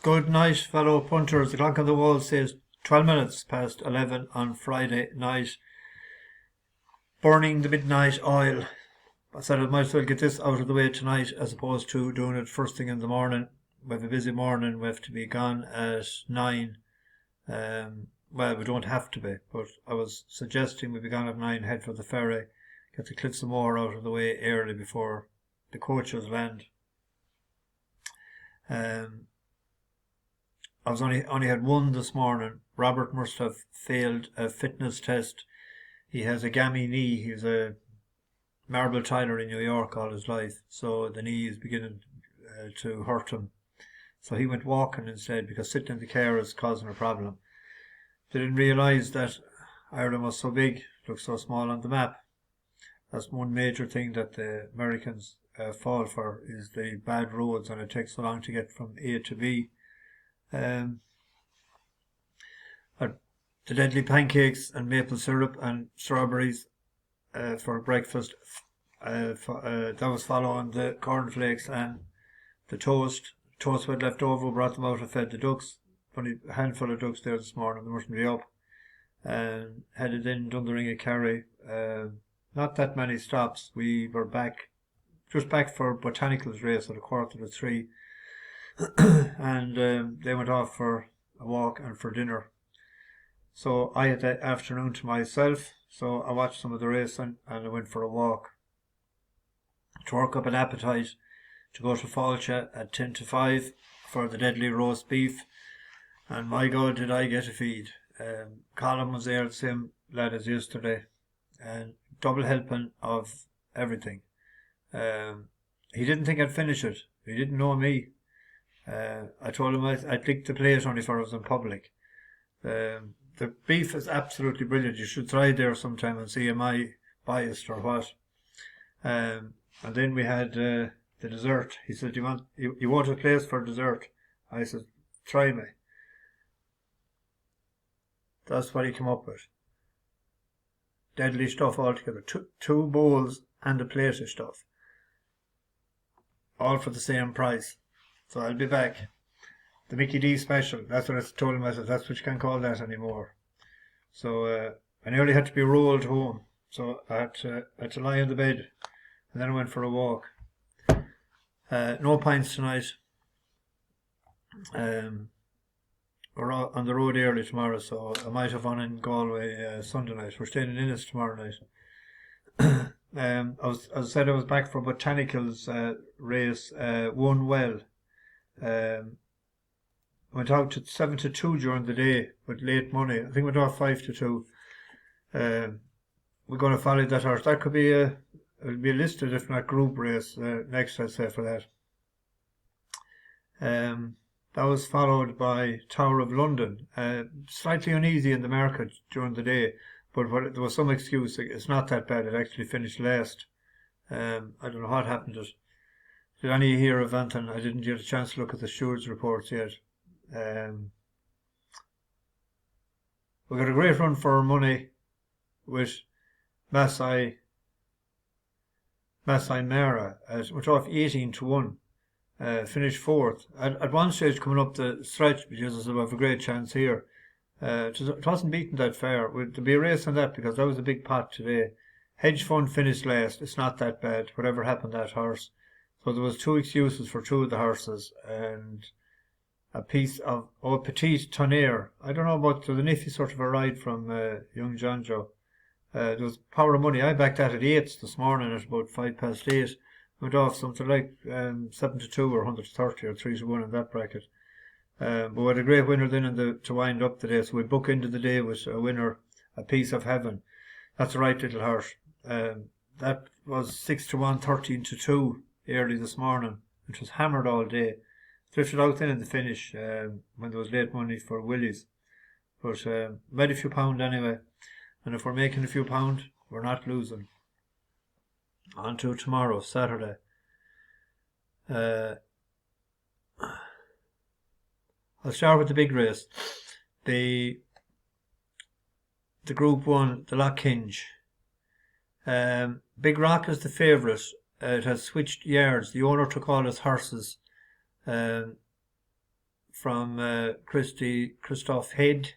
Good night, fellow punters. The clock on the wall says 12 minutes past 11 on Friday night. Burning the midnight oil. I said I might as well get this out of the way tonight as opposed to doing it first thing in the morning. We have a busy morning. We have to be gone at 9. Well, we don't have to be, but I was suggesting we be gone at 9, head for the ferry, get the Cliffs of Moher out of the way early before the coaches land. I was only had one this morning. Robert must have failed a fitness test. He has a gammy knee. He's a marble tiler in New York all his life, so the knee is beginning to hurt him. So he went walking instead because sitting in the car is causing a problem. They didn't realise that Ireland was so big, looked so small on the map. That's one major thing that the Americans fall for, is the bad roads, and it takes so long to get from A to B. The deadly pancakes and maple syrup and strawberries for breakfast. That was following the cornflakes and the toast. Toast we had left over, brought them out and fed the ducks. Only a handful of ducks there this morning, they mustn't be up. And headed in Dundering Kerry. Not that many stops. We were just back for Botanicals race at 2:45. And they went off for a walk and for dinner. So I had the afternoon to myself, so I watched some of the racing and I went for a walk to work up an appetite to go to Fáilte at 10 to 5 for the deadly roast beef. And my God, did I get a feed. Colin was there, the same lad as yesterday, and double helping of everything. He didn't think I'd finish it. He didn't know me. I told him I'd lick the plate only for us in public. The beef is absolutely brilliant. You should try there sometime and see am I biased or what. And then we had the dessert. He said, you want a place for dessert? I said, try me. That's what he came up with. Deadly stuff altogether. Two bowls and a plate of stuff. All for the same price. So I'll be back. The Mickey D special. That's what I told him. I said, that's what you can't call that anymore. So I nearly had to be rolled home. So I had to lie in the bed. And then I went for a walk. No pints tonight. We're on the road early tomorrow, so I might have one in Galway Sunday night. We're staying in Innis tomorrow night. As I said, I was back for Botanicals race. Won well. Went out to 7 to 2 during the day with late money. I think went off 5 to 2. We're going to follow that horse. That could be it'll be a listed, if not group race next, I'd say, for that. That was followed by Tower of London. Slightly uneasy in the market during the day, but there was some excuse. It's not that bad. It actually finished last. I don't know what happened to it. Did any hear of Anton? I didn't get a chance to look at the stewards' reports yet. We got a great run for our money with Masai Mara. Went off 18 to 1. Finished 4th. At one stage coming up the stretch, because I said, we have a great chance here. It wasn't beaten that far. There'll be a race on that because that was a big pot today. Hedge Fund finished last. It's not that bad, whatever happened to that horse. So there was 2 excuses for 2 of the horses, and a piece of Petit Tonnerre. I don't know about the nifty sort of a ride from young John Joe. There was Power of Money. I backed that at 8 this morning at about 8:05. Went off something like 7 to 2 or 130 or 3 to 1 in that bracket. But we had a great winner then to wind up the day. So we book into the day with a winner, A Piece of Heaven. That's a right little horse. That was 6 to 1, 13 to 2 early this morning. It was hammered all day. Drifted out then in the finish when there was late money for Willies. But made a few pound anyway. And if we're making a few pound, we're not losing. On to tomorrow, Saturday. I'll start with the big race. The Group 1, the Lockhinge. Big Rock is the favourite. It has switched yards. The owner took all his horses from from Christoph Head,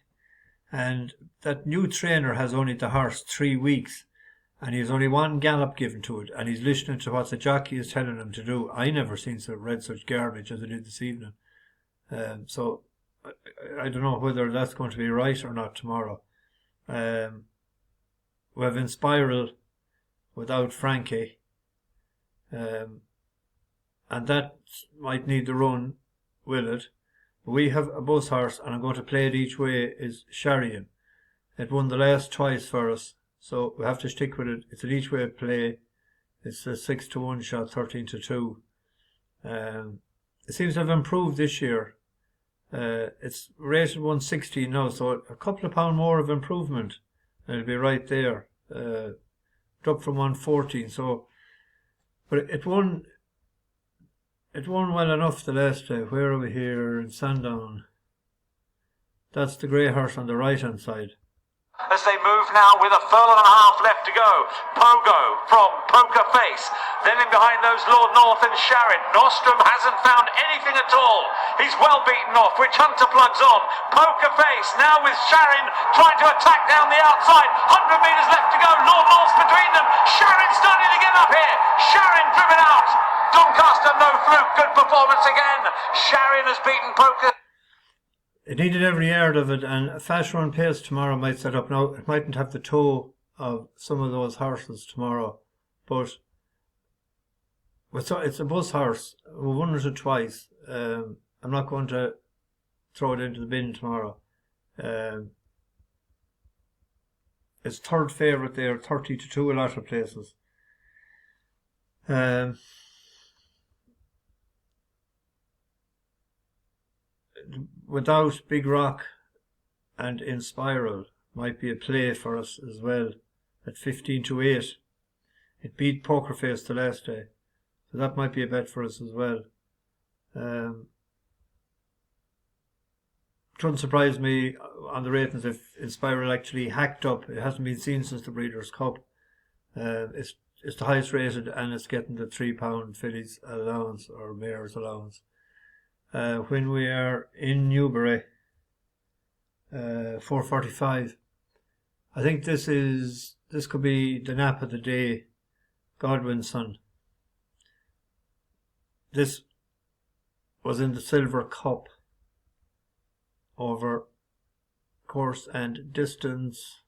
and that new trainer has only the horse 3 weeks, and he's only one gallop given to it, and he's listening to what the jockey is telling him to do. I never read such garbage as I did this evening. So I don't know whether that's going to be right or not tomorrow. We have Inspiral without Frankie, and that might need the run, will it? We have a bus horse, and I'm going to play it each way, is Charyn. It won the last twice for us, so we have to stick with it. It's an each way play. It's a 6-1 shot, 13-2. It seems to have improved this year. It's rated 116 now, so a couple of pound more of improvement, and it'll be right there. Up from 114, so, but it won well enough the last day. Where are we here? In Sandown. That's the grey horse on the right hand side. As they move now with a furlong and a half left to go. Pogo from Poker Face. Then in behind those Lord North and Charyn. Nostrum hasn't found anything at all. He's well beaten off, which Hunter plugs on. Poker Face now with Charyn trying to attack down the outside. 100 metres left to go. Lord North between them. Charyn starting to get up here. Charyn driven out. Doncaster no fluke. Good performance again. Charyn has beaten Poker. It needed every yard of it, and a fast run pace tomorrow might set up. Now, it mightn't have the toe of some of those horses tomorrow, but it's a bus horse. We've won it twice. I'm not going to throw it into the bin tomorrow. It's third favourite there, 30-2 a lot of places. Without Big Rock and Inspiral might be a play for us as well at 15-8. It beat Poker Face the last day, so that might be a bet for us as well. It wouldn't surprise me on the ratings if Inspiral actually hacked up. It hasn't been seen since the Breeders' Cup. It's the highest rated, and it's getting the £3 fillies allowance or mare's allowance. When we are in Newbury, 4:45. I think this could be the nap of the day. Godwinson. This was in the Silver Cup over course and distance.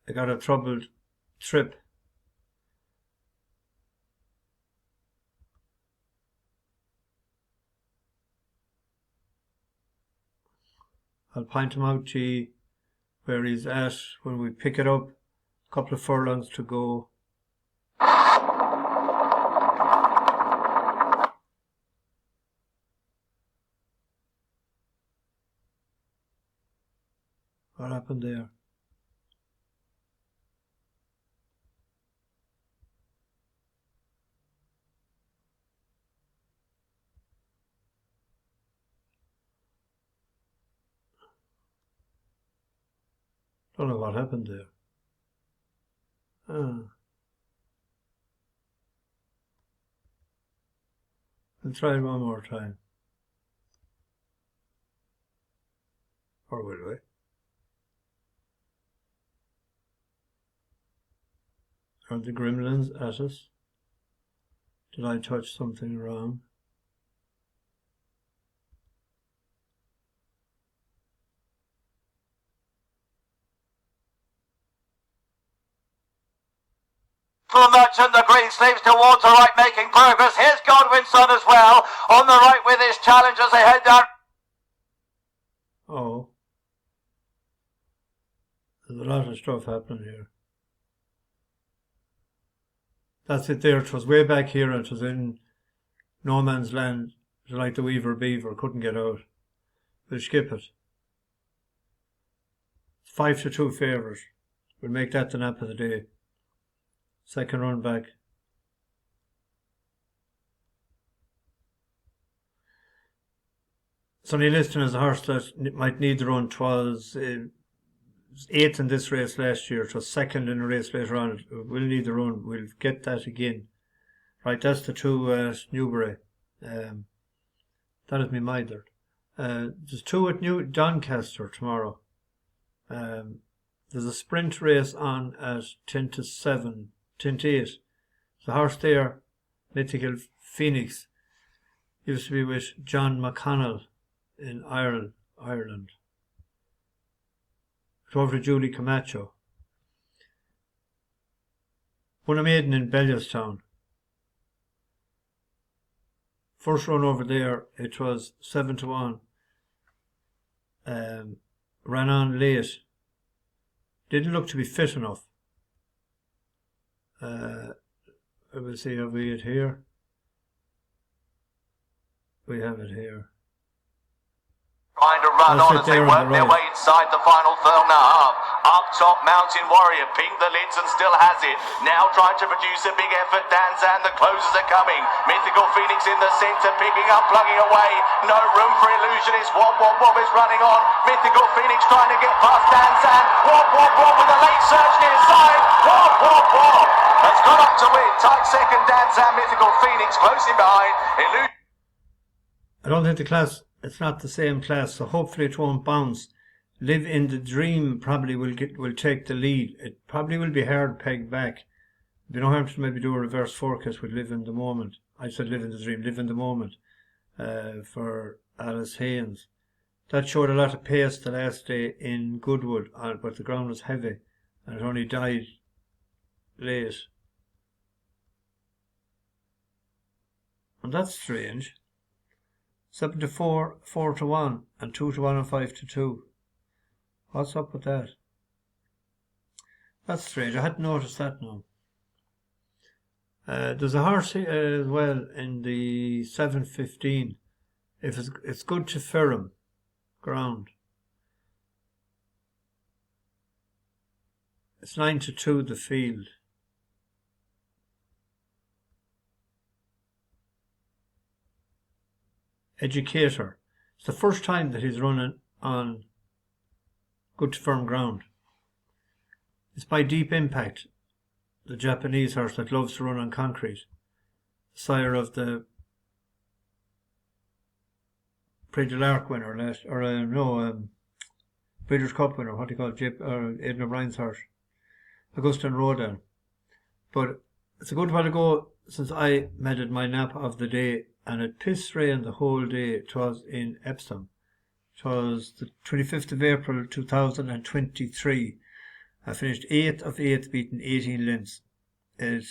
I got a troubled trip. I'll point him out to you where he's at when we pick it up. A couple of furlongs to go. What happened there? Don't know what happened there. I'll try it one more time. Or will we? Are the gremlins at us? Did I touch something wrong? For Merchant, the green sleeves towards the right, making progress. Here's Godwinson as well, on the right with his challenge as they head down. Oh. There's a lot of stuff happening here. That's it there. It was way back here. It was in no man's land. It was like the Weaver Beaver. Couldn't get out. We'll skip it. 5-2 favourite. We'll make that the nap of the day. Second run back. Sonny Liston is a horse that might need the run. 'Twas 8th in this race last year. It was second in a race later on. It will need the run. We'll get that again. Right, that's the two Newbury. That is me mither. There's two at New Doncaster tomorrow. There's a sprint race on at 10 to 7, 10 to 8. The horse there, Mythical Pheonix, used to be with John McConnell in Ireland. It's over to Julie Camacho. Won a maiden in Bellewstown. First run over there, it was 7 to 1. Ran on late. Didn't look to be fit enough. We'll see, have we it here? We have it here. Trying to run on as they work their way inside the final furlong and a half. Up top, Mountain Warrior, ping the lids and still has it. Now trying to produce a big effort, Danzan, the closers are coming. Mythical Pheonix in the centre, picking up, plugging away. No room for illusion, it's Wob is running on. Mythical Pheonix trying to get past Danzan. Wob with a late surge near side. Wob has got up to win. Tight second, Danzan, Mythical Pheonix close in behind. I don't think the class, it's not the same class, so hopefully it won't bounce. Live in the Dream probably will take the lead. It probably will be hard pegged back. It'd be no harm to maybe do a reverse forecast with Live in the Moment. I said Live in the Dream, Live in the Moment for Alice Haynes. That showed a lot of pace the last day in Goodwood, but the ground was heavy and it only died late. And that's strange. 7 to 4, 4 to 1, and 2 to 1 and 5 to 2. What's up with that? That's strange. I hadn't noticed that now. There's a horse as well in the 7:15. If it's good to Ferrum ground. It's 9 to 2 the field. Educator. It's the first time that he's running on good to firm ground. It's by Deep Impact, the Japanese horse that loves to run on concrete. Sire of the Prix de l'Arc winner Breeders' Cup winner, what do you call it, Aidan O'Brien's horse, Augustin Rodin. But it's a good while ago since I meted my nap of the day, and it pissed rain the whole day. It was in Epsom. It was the 25th of April 2023. I finished 8th of 8th, beating 18 lengths. It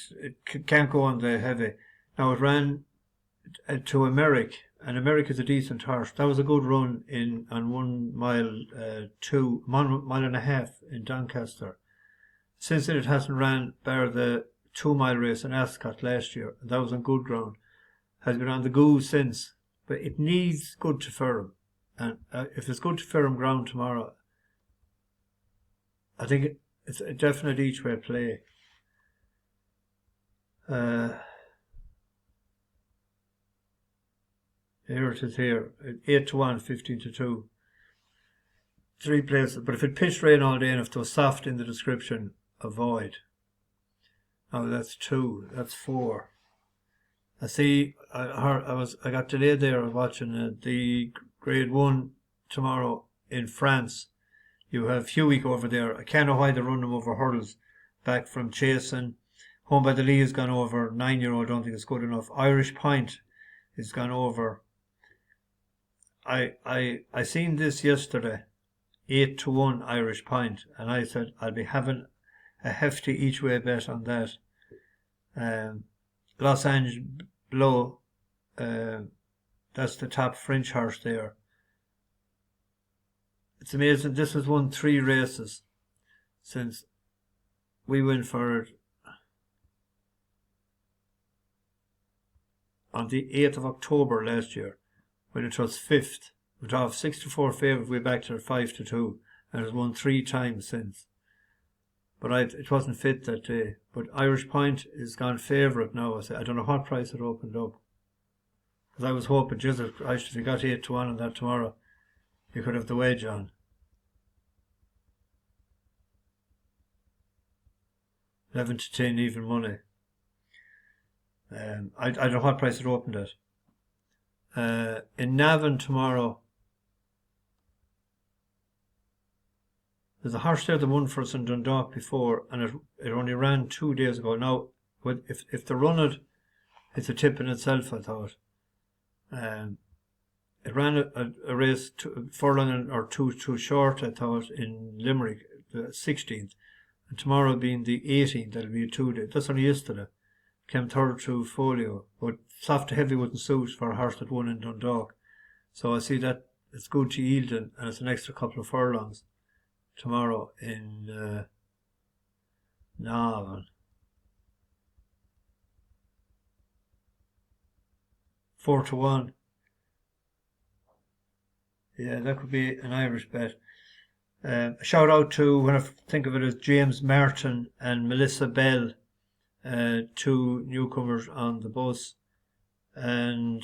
can't go on the heavy. Now it ran to Americ, and Americ is a decent horse. That was a good run on 1 mile, 1.5 miles in Doncaster. Since then it hasn't ran bar the 2 mile race in Ascot last year. That was on good ground. Has been on the go since, but it needs good to firm. And if it's good to firm ground tomorrow, I think it's a definite each way play. Here it is here, 8 to 1, 15 to 2. 3 places, but if it pitched rain all day and if it was soft in the description, avoid. Oh, that's 2, that's 4. I see, I got delayed there. I was watching the Grade 1 tomorrow in France. You have Pheonix over there. I can't know why they run them over hurdles. Back from chasing. Home by the Lee has gone over. 9-year-old, don't think it's good enough. Irish Point has gone over. I seen this yesterday. 8 to 1 Irish Point. And I said I'll be having a hefty each way bet on that. Los Angeles Blow, that's the top French horse there. It's amazing. This has won 3 races since we went for it on the 8th of October last year, when it was 5th. We'd have 6 to 4 favourite, we backed her 5 to 2, and it has won 3 times since. But it wasn't fit that day. But Irish Point is gone favourite now. I don't know what price it opened up. Because I was hoping, Jesus Christ, if you got 8 to 1 on that tomorrow, you could have the wedge on. 11 to 10 even money. I don't know what price it opened at. In Navan tomorrow, there's a horse there that won for us in Dundalk before, and it only ran 2 days ago. Now, if they run it, it's a tip in itself, I thought. It ran a race furlong or two too short, I thought, in Limerick, the 16th. And tomorrow being the 18th, that'll be a 2 day. That's only yesterday. Came third to Folio, but soft to heavy wouldn't suit for a horse that won in Dundalk. So I see that it's good to yield and it's an extra couple of furlongs tomorrow in Navan. 4-1. Yeah, that could be an Irish bet. A shout out to, when I think of it, as James Martin and Melissa Bell, 2 newcomers on the bus. And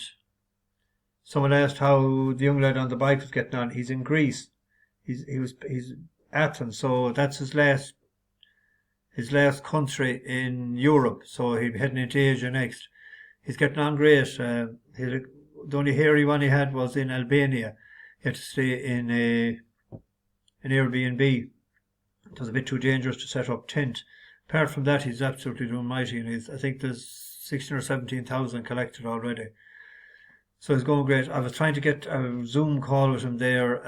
someone asked how the young lad on the bike was getting on. He's in Greece. He's Athens, so that's his last country in Europe. So he'll be heading into Asia next. He's getting on great. The only hairy one he had was in Albania. He had to stay in an Airbnb. It was a bit too dangerous to set up tent. Apart from that, he's absolutely doing mighty, and I think there's 16 or 17,000 collected already. So he's going great. I was trying to get a Zoom call with him there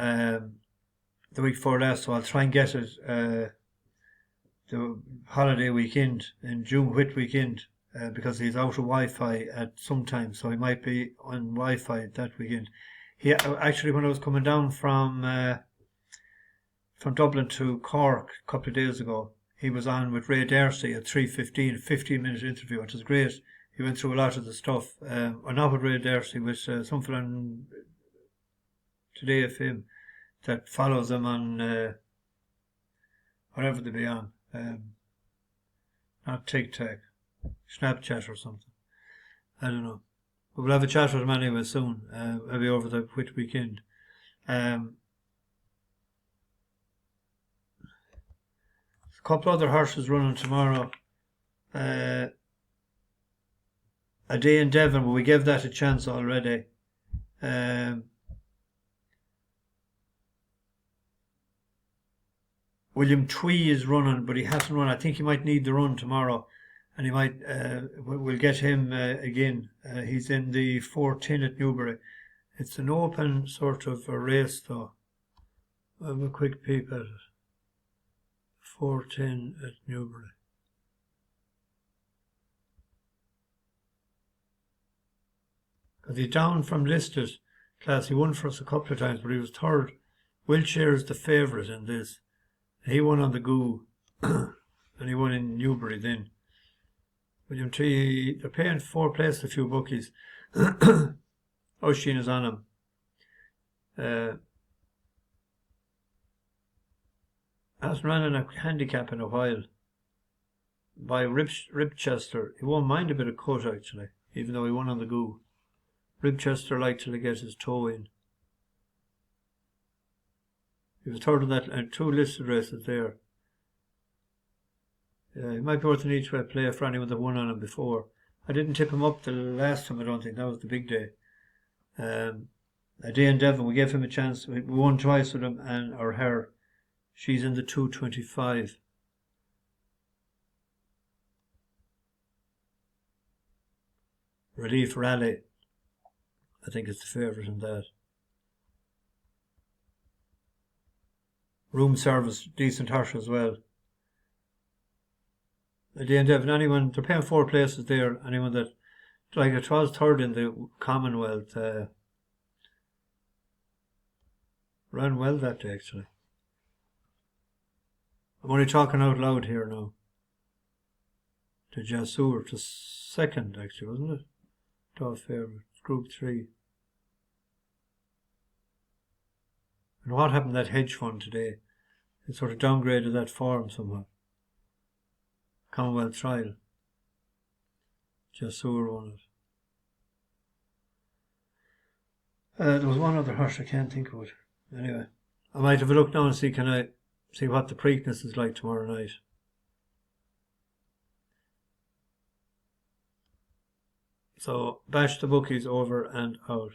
the week before last, so I'll try and get it the holiday weekend in June, Whit weekend, because he's out of Wi-Fi at some time, so he might be on Wi-Fi that weekend. He actually, when I was coming down from Dublin to Cork a couple of days ago, he was on with Ray Darcy at 3:15, a 15-minute interview, which was great. He went through a lot of the stuff. Or not with Ray Darcy, with something on Today FM that follows them on whatever they be on. Not TikTok, Snapchat or something. I don't know. But we'll have a chat with him anyway soon, maybe over the Whit weekend. A couple other horses running tomorrow. A day in Devon, but we gave that a chance already. William Twee is running, but he hasn't run. I think he might need the run tomorrow, and he might. We'll get him again. He's in the 4:10 at Newbury. It's an open sort of a race, though. I'll have a quick peep at it. 4:10 at Newbury. Because he's down from listed class. He won for us a couple of times, but he was third. Wiltshire is the favourite in this. He won on the Goo, and he won in Newbury then. William Tree, they're paying 4 places a few bookies. Oisin is on him. Hasn't ran in a handicap in a while. By Ribchester. He won't mind a bit of cut, actually, even though he won on the Goo. Ribchester liked to get his toe in. He was third in that, and 2 listed races there. He might be worth an each way player for anyone that won on him before. I didn't tip him up the last time, I don't think. That was the big day. A day in Devon, we gave him a chance. We won twice with him and or her. She's in the 225. Relief Rally, I think it's the favourite in that. Room Service, decent horse as well. At the end of anyone, they're paying 4 places there. Anyone that, like it was third in the Commonwealth, ran well that day actually. I'm only talking out loud here now. To Jasur, to second actually, wasn't it? Top favourite, Group 3. And what happened to that hedge fund today? It sort of downgraded that form somehow. Commonwealth trial. Jasur won it. There was one other horse I can't think of it. Anyway, I might have a look now and see what the Preakness is like tomorrow night. So bash the bookies over and out.